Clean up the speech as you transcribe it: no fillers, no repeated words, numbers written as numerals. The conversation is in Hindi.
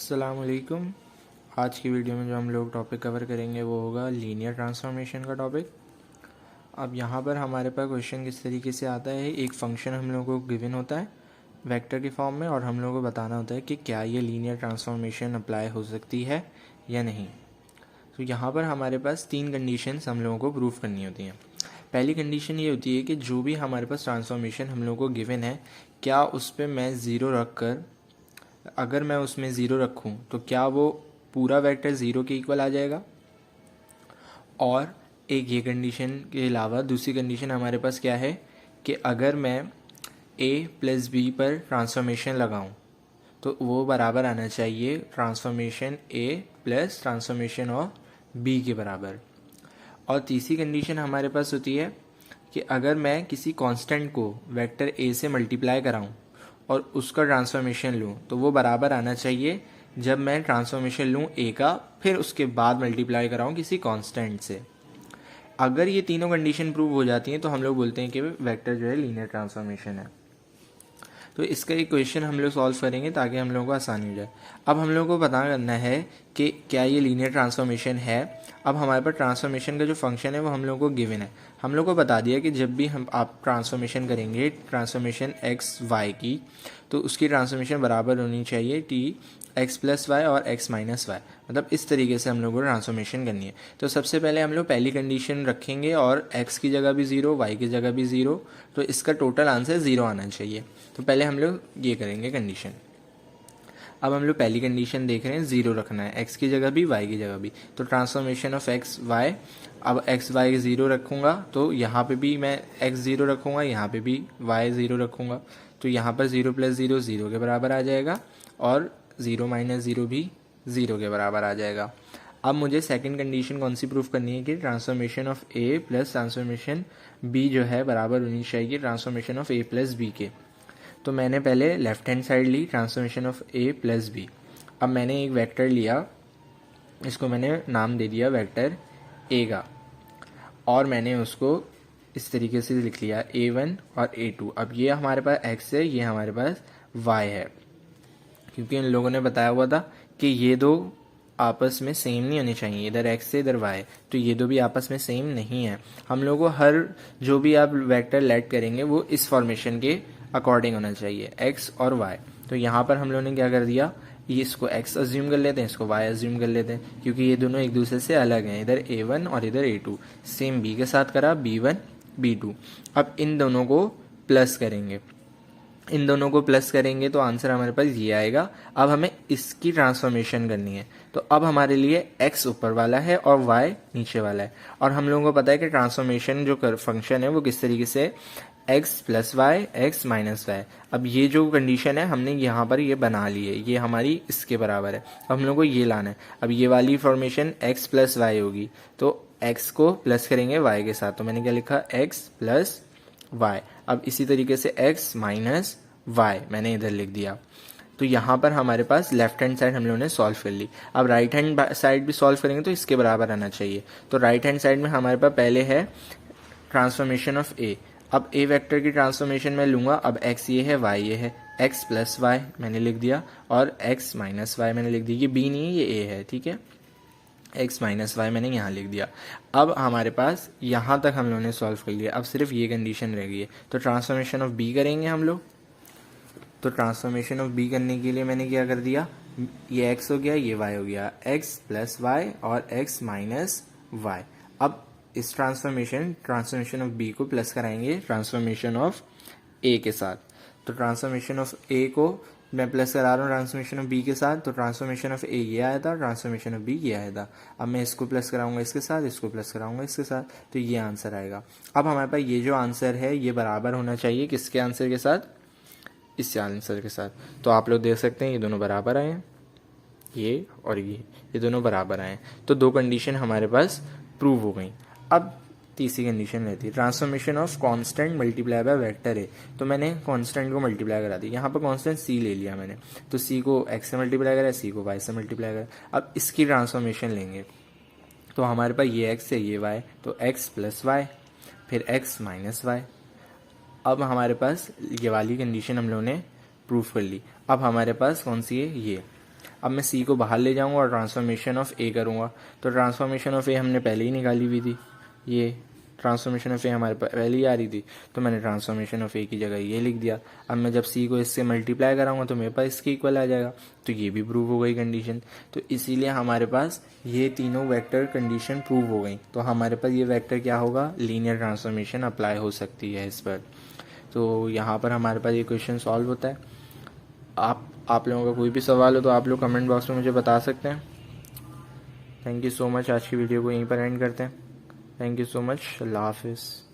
अस्सलामुअलैकुम। आज की वीडियो में जो हम लोग टॉपिक कवर करेंगे वो होगा लीनियर ट्रांसफॉर्मेशन का टॉपिक। अब यहाँ पर हमारे पास क्वेश्चन किस तरीके से आता है, एक फंक्शन हम लोगों को गिवन होता है वेक्टर के फॉर्म में और हम लोगों को बताना होता है कि क्या ये लीनियर ट्रांसफॉर्मेशन अप्लाई हो सकती है या नहीं। तो यहाँ पर हमारे पास तीन कंडीशंस हम लोगों को प्रूफ करनी होती हैं। पहली कंडीशन ये होती है कि जो भी हमारे पास ट्रांसफॉर्मेशन हम लोगों को गिवन है, क्या उस पर मैं ज़ीरो रख कर, अगर मैं उसमें ज़ीरो रखूं तो क्या वो पूरा वेक्टर ज़ीरो के इक्वल आ जाएगा। और एक ये कंडीशन के अलावा दूसरी कंडीशन हमारे पास क्या है कि अगर मैं a प्लस बी पर ट्रांसफॉर्मेशन लगाऊं तो वो बराबर आना चाहिए transformation a plus transformation of b के बराबर। और तीसरी कंडीशन हमारे पास होती है कि अगर मैं किसी कांस्टेंट को वेक्टर a से मल्टीप्लाई कराऊं और उसका ट्रांसफॉर्मेशन लूँ तो वो बराबर आना चाहिए जब मैं ट्रांसफॉर्मेशन लूँ a का फिर उसके बाद मल्टीप्लाई कराऊँ किसी कांस्टेंट से। अगर ये तीनों कंडीशन प्रूव हो जाती हैं तो हम लोग बोलते हैं कि वेक्टर जो है लीनियर ट्रांसफॉर्मेशन है। तो इसका एक क्वेश्चन हम लोग सॉल्व करेंगे ताकि हम लोगों को आसानी हो जाए। अब हम लोगों को पता करना है कि क्या ये लीनियर ट्रांसफॉर्मेशन है। अब हमारे पास ट्रांसफॉर्मेशन का जो फंक्शन है वो हम लोगों को गिवन है। हम लोग को बता दिया कि जब भी आप ट्रांसफॉर्मेशन करेंगे ट्रांसफॉर्मेशन एक्स वाई की, तो उसकी ट्रांसफॉर्मेशन बराबर होनी चाहिए टी एक्स प्लस वाई और एक्स माइनस वाई। मतलब इस तरीके से हम लोग को ट्रांसफॉर्मेशन करनी है। तो सबसे पहले हम लोग पहली कंडीशन रखेंगे और एक्स की जगह भी ज़ीरो, वाई की जगह भी ज़ीरो, तो इसका टोटल आंसर ज़ीरो आना चाहिए। तो पहले हम लोग ये करेंगे कंडीशन। अब हम लोग पहली कंडीशन देख रहे हैं, ज़ीरो रखना है एक्स की जगह भी वाई की जगह भी। तो ट्रांसफॉर्मेशन ऑफ एक्स वाई, अब एक्स वाई ज़ीरो रखूँगा तो यहाँ पे भी मैं एक्स ज़ीरो रखूँगा, यहाँ पे भी वाई ज़ीरो रखूँगा। तो यहाँ पर ज़ीरो प्लस ज़ीरो ज़ीरो के बराबर आ जाएगा और ज़ीरो माइनस ज़ीरो भी ज़ीरो के बराबर आ जाएगा। अब मुझे सेकंड कंडीशन कौन सी प्रूफ करनी है कि transformation of A plus transformation B जो है बराबर होनी चाहिए transformation of A plus B के। तो मैंने पहले लेफ्ट हैंड साइड ली transformation of A plus B. अब मैंने एक वेक्टर लिया, इसको मैंने नाम दे दिया वेक्टर ए का, और मैंने उसको इस तरीके से लिख लिया a1 और a2। अब ये हमारे पास x है, ये हमारे पास y है, क्योंकि इन लोगों ने बताया हुआ था कि ये दो आपस में सेम नहीं होने चाहिए, इधर x से इधर y, तो ये दो भी आपस में सेम नहीं है। हम लोगों को हर जो भी आप वेक्टर लेट करेंगे वो इस फॉर्मेशन के अकॉर्डिंग होना चाहिए x और y। तो यहाँ पर हम लोगों ने क्या कर दिया, ये इसको x अज्यूम कर लेते हैं, इसको y अज्यूम कर लेते हैं, क्योंकि ये दोनों एक दूसरे से अलग हैं। इधर a1 और इधर a2, सेम b के साथ करा b1 b2। अब इन दोनों को प्लस करेंगे, इन दोनों को प्लस करेंगे तो आंसर हमारे पास ये आएगा। अब हमें इसकी ट्रांसफॉर्मेशन करनी है, तो अब हमारे लिए x ऊपर वाला है और y नीचे वाला है। और हम लोगों को पता है कि ट्रांसफॉर्मेशन जो फंक्शन है वो किस तरीके से x plus Y X minus Y. अब ये जो कंडीशन है हमने यहाँ पर ये बना ली है, ये हमारी इसके बराबर है। अब हम लोग को ये लाना है। अब ये वाली फॉर्मेशन x प्लस वाई होगी, तो x को प्लस करेंगे y के साथ, तो मैंने क्या लिखा x प्लस वाई। अब इसी तरीके से x माइनस वाई मैंने इधर लिख दिया। तो यहाँ पर हमारे पास लेफ्ट हैंड साइड हम लोगों ने सॉल्व कर ली। अब राइट हैंड साइड भी सॉल्व करेंगे तो इसके बराबर आना चाहिए। तो राइट हैंड साइड में हमारे पास पहले है ट्रांसफॉर्मेशन ऑफ ए। अब ए वेक्टर की ट्रांसफॉर्मेशन मैं लूँगा, अब x ये है y ये है, x प्लस वाई मैंने लिख दिया और x माइनस वाई मैंने लिख दिया। ये b नहीं है, ये a है, ठीक है। x माइनस वाई मैंने यहाँ लिख दिया। अब हमारे पास यहाँ तक हम लोगों ने सॉल्व कर लिया। अब सिर्फ ये कंडीशन रह गई है, तो ट्रांसफॉर्मेशन ऑफ b करेंगे हम लोग। तो ट्रांसफॉर्मेशन ऑफ b करने के लिए मैंने क्या कर दिया, ये x हो गया, ये y हो गया, x प्लस वाई और x माइनस वाई। अब इस ट्रांसफॉर्मेशन ऑफ b को प्लस कराएंगे ट्रांसफॉर्मेशन ऑफ a के साथ। तो ट्रांसफॉर्मेशन ऑफ a को मैं प्लस करा रहा हूँ ट्रांसफॉर्मेशन ऑफ b के साथ, तो ट्रांसफॉर्मेशन ऑफ a ये आया था, ट्रांसफॉर्मेशन ऑफ b ये आया था। अब मैं इसको प्लस कराऊंगा इसके साथ, इसको प्लस कराऊंगा इसके साथ, तो ये आंसर आएगा। अब हमारे पास ये जो आंसर है ये बराबर होना चाहिए किसके आंसर के साथ, इस आंसर के साथ। तो आप लोग देख सकते हैं ये दोनों बराबर आए हैं, ये और ये दोनों बराबर आए हैं। तो दो कंडीशन हमारे पास प्रूव हो गई। अब तीसरी कंडीशन रहती है transformation of constant multiply by vector है। तो मैंने कांस्टेंट को मल्टीप्लाई करा दी, यहाँ पर कांस्टेंट c ले लिया मैंने, तो c को x से मल्टीप्लाई करा, c को y से मल्टीप्लाई करा। अब इसकी ट्रांसफॉर्मेशन लेंगे तो हमारे पास ये x है, ये y, तो x प्लस वाई फिर x माइनस वाई। अब हमारे पास ये वाली कंडीशन हम लोगों ने प्रूफ कर ली। अब हमारे पास कौन सी है, ये। अब मैं सी को बाहर ले जाऊंगा और ट्रांसफॉर्मेशन ऑफ ए करूंगा। तो ट्रांसफॉर्मेशन ऑफ ए हमने पहले ही निकाली हुई थी, ये ट्रांसफॉर्मेशन ऑफ ए हमारे पास पहले ही आ रही थी, तो मैंने ट्रांसफॉर्मेशन ऑफ ए की जगह ये लिख दिया। अब मैं जब सी को इससे मल्टीप्लाई कराऊंगा तो मेरे पास इसके इक्वल आ जाएगा, तो ये भी प्रूव हो गई कंडीशन। तो इसीलिए हमारे पास ये तीनों वेक्टर कंडीशन प्रूव हो गई। तो हमारे पास ये वेक्टर क्या होगा, लीनियर ट्रांसफॉर्मेशन अप्लाई हो सकती है इस पर। तो यहाँ पर हमारे पास ये क्वेश्चन सॉल्व होता है। आप लोगों का कोई भी सवाल हो तो आप लोग कमेंट बॉक्स में मुझे बता सकते हैं। Thank you so much. आज की वीडियो को यहीं पर एंड करते हैं। Thank you so much. अल्लाह हाफिज़।